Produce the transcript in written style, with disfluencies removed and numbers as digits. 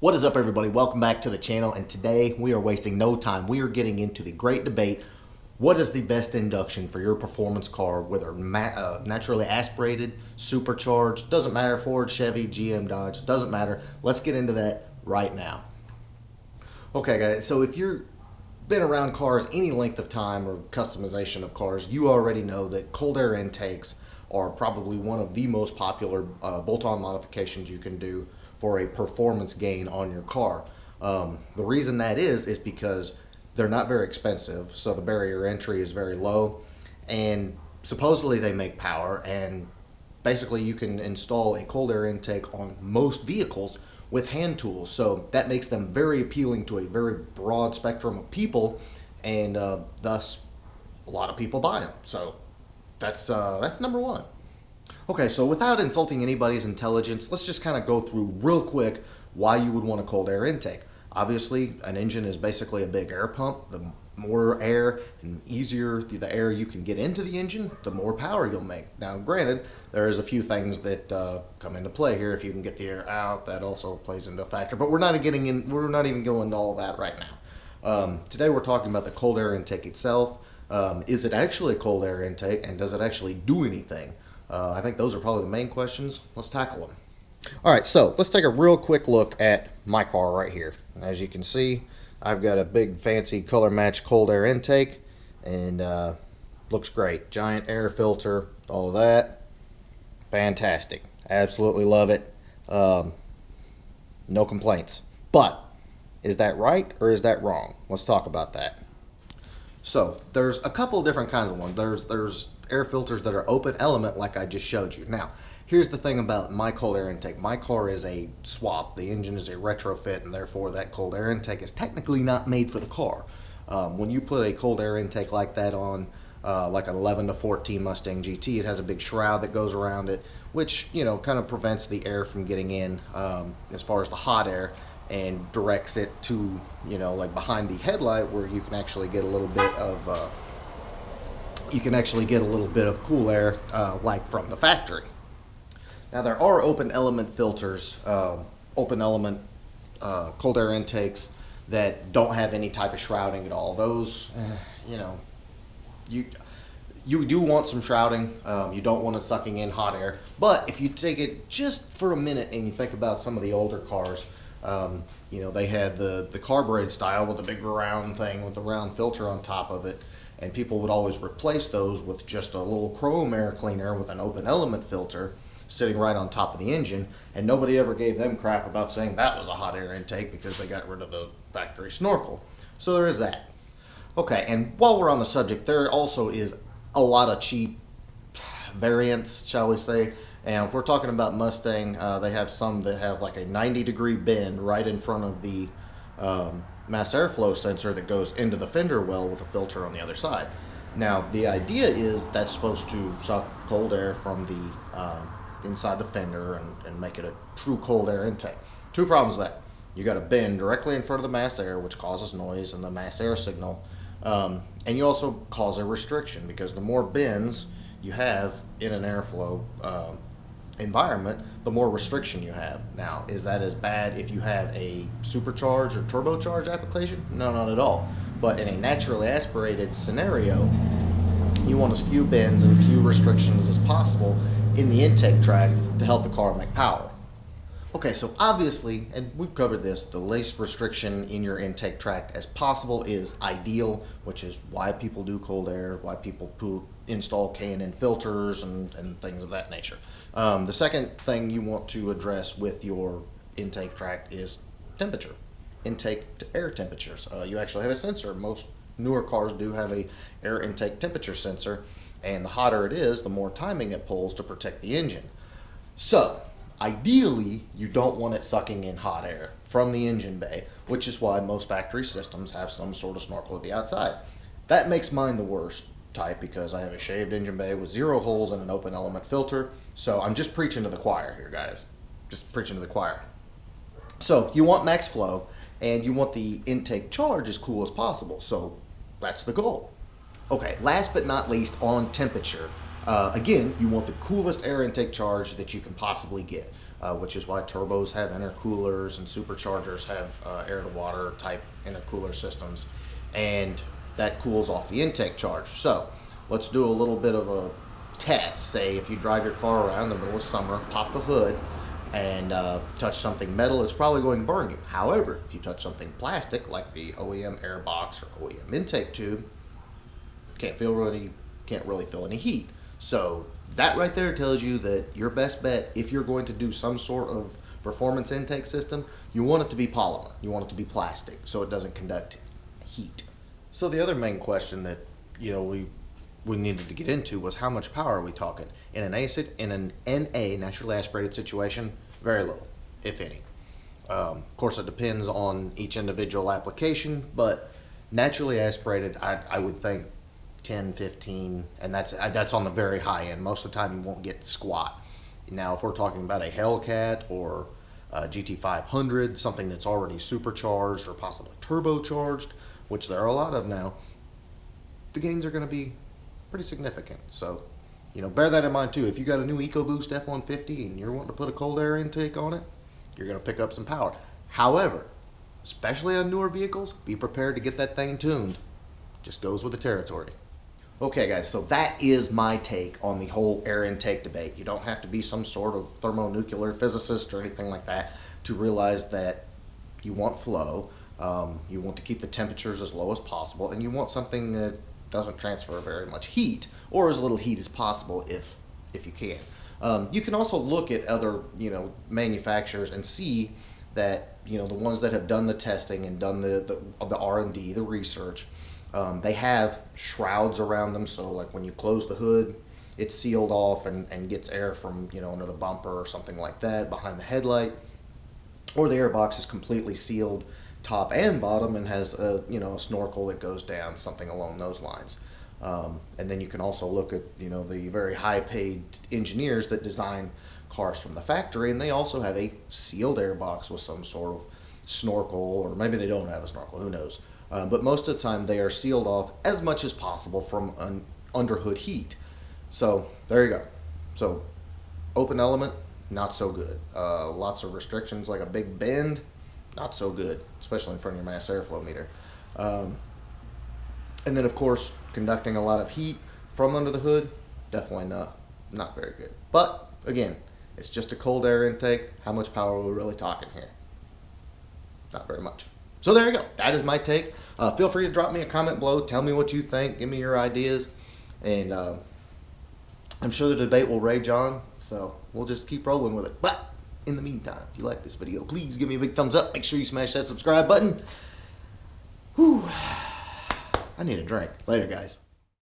What is up, everybody? Welcome back to the channel, and today we are wasting no time. We are getting into the great debate: what is the best induction for your performance car, whether naturally aspirated, supercharged, doesn't matter, Ford, Chevy, GM, Dodge, doesn't matter. Let's get into that right now. Okay guys, so if you've been around cars any length of time or customization of cars, you already know that cold air intakes are probably one of the most popular bolt-on modifications you can do for a performance gain on your car. The reason that is because they're not very expensive, so the barrier entry is very low, and supposedly they make power, and basically you can install a cold air intake on most vehicles with hand tools, so that makes them very appealing to a very broad spectrum of people, and thus a lot of people buy them. So that's number one. Okay, so without insulting anybody's intelligence, let's just kind of go through real quick why you would want a cold air intake. Obviously, an engine is basically a big air pump. The more air and easier the air you can get into the engine, the more power you'll make. Now, granted, there is a few things that come into play here. If you can get the air out, that also plays into a factor. But we're not even going into all that right now. Today, we're talking about the cold air intake itself. Is it actually a cold air intake, and does it actually do anything? I think those are probably the main questions. Let's tackle them. All right, so let's take a real quick look at my car right here. As you can see, I've got a big fancy color match cold air intake, and looks great. Giant air filter, all of that. Fantastic. Absolutely love it. No complaints. But is that right or is that wrong? Let's talk about that. So there's a couple of different kinds of ones. There's air filters that are open element, like I just showed you. Now, here's the thing about my cold air intake. My car is a swap. The engine is a retrofit, and therefore that cold air intake is technically not made for the car. When you put a cold air intake like that on like an 11 to 14 Mustang GT, it has a big shroud that goes around it, which, you know, kind of prevents the air from getting in as far as the hot air, and directs it to, you know, like behind the headlight, where you can actually get a little bit of cool air like from the factory. Now, there are open element filters, open element cold air intakes that don't have any type of shrouding at all. Those, you know, you do want some shrouding. You don't want it sucking in hot air. But if you take it just for a minute and you think about some of the older cars, you know, they had the carbureted style with the big round thing with the round filter on top of it, and people would always replace those with just a little chrome air cleaner with an open element filter sitting right on top of the engine, and nobody ever gave them crap about saying that was a hot air intake because they got rid of the factory snorkel. So there is that. Okay, and while we're on the subject, there also is a lot of cheap variants, shall we say. And if we're talking about Mustang, they have some that have like a 90-degree bend right in front of the mass airflow sensor that goes into the fender well with a filter on the other side. Now, the idea is that's supposed to suck cold air from the inside the fender and make it a true cold air intake. Two problems with that. You got a bend directly in front of the mass air, which causes noise and the mass air signal. And you also cause a restriction, because the more bends you have in an airflow environment, the more restriction you have. Now, is that as bad if you have a supercharged or turbocharged application? No, not at all. But in a naturally aspirated scenario, you want as few bends and few restrictions as possible in the intake tract to help the car make power. Okay, so obviously, and we've covered this, the least restriction in your intake tract as possible is ideal, which is why people do cold air, why people install K&N filters and things of that nature. The second thing you want to address with your intake tract is temperature, intake to air temperatures. You actually have a sensor. Most newer cars do have a air intake temperature sensor, and the hotter it is, the more timing it pulls to protect the engine. So, ideally, you don't want it sucking in hot air from the engine bay, which is why most factory systems have some sort of snorkel at the outside. That makes mine the worst type, because I have a shaved engine bay with 0 holes and an open element filter. So I'm just preaching to the choir here, guys. Just preaching to the choir. So you want max flow, and you want the intake charge as cool as possible. So that's the goal. Okay, last but not least, on temperature. Again, you want the coolest air intake charge that you can possibly get. which is why turbos have intercoolers and superchargers have air-to-water type intercooler systems, and that cools off the intake charge. So let's do a little bit of a test. Say if you drive your car around in the middle of summer, pop the hood, and touch something metal, it's probably going to burn you. However, if you touch something plastic like the OEM air box or OEM intake tube, can't really feel any heat. So that right there tells you that your best bet, if you're going to do some sort of performance intake system, you want it to be polymer. You want it to be plastic so it doesn't conduct heat. So the other main question that we needed to get into was how much power are we talking? In an NA, naturally aspirated situation, very little, if any. Of course, it depends on each individual application, but naturally aspirated, I would think 10, 15, and that's on the very high end. Most of the time you won't get squat. Now, if we're talking about a Hellcat or a GT500, something that's already supercharged or possibly turbocharged, which there are a lot of now, the gains are going to be pretty significant. So, bear that in mind too. If you got a new EcoBoost F-150 and you're wanting to put a cold air intake on it, you're going to pick up some power. However, especially on newer vehicles, be prepared to get that thing tuned. Just goes with the territory. Okay guys, so that is my take on the whole air intake debate. You don't have to be some sort of thermonuclear physicist or anything like that to realize that you want flow, you want to keep the temperatures as low as possible, and you want something that doesn't transfer very much heat, or as little heat as possible if you can. You can also look at other manufacturers and see that the ones that have done the testing and done the R&D, the research, they have shrouds around them, so like when you close the hood, it's sealed off and gets air from under the bumper or something like that, behind the headlight, or the airbox is completely sealed top and bottom and has a snorkel that goes down, something along those lines. And then you can also look at the very high-paid engineers that design cars from the factory, and they also have a sealed airbox with some sort of snorkel, or maybe they don't have a snorkel, who knows. But most of the time they are sealed off as much as possible from an underhood heat. So there you go. So open element, not so good. Lots of restrictions like a big bend, not so good, especially in front of your mass airflow meter. And then of course conducting a lot of heat from under the hood, definitely not very good. But again, it's just a cold air intake. How much power are we really talking here? Not very much. So there you go. That is my take. Feel free to drop me a comment below. Tell me what you think. Give me your ideas. And I'm sure the debate will rage on. So we'll just keep rolling with it. But in the meantime, if you like this video, please give me a big thumbs up. Make sure you smash that subscribe button. Whew. I need a drink. Later, guys.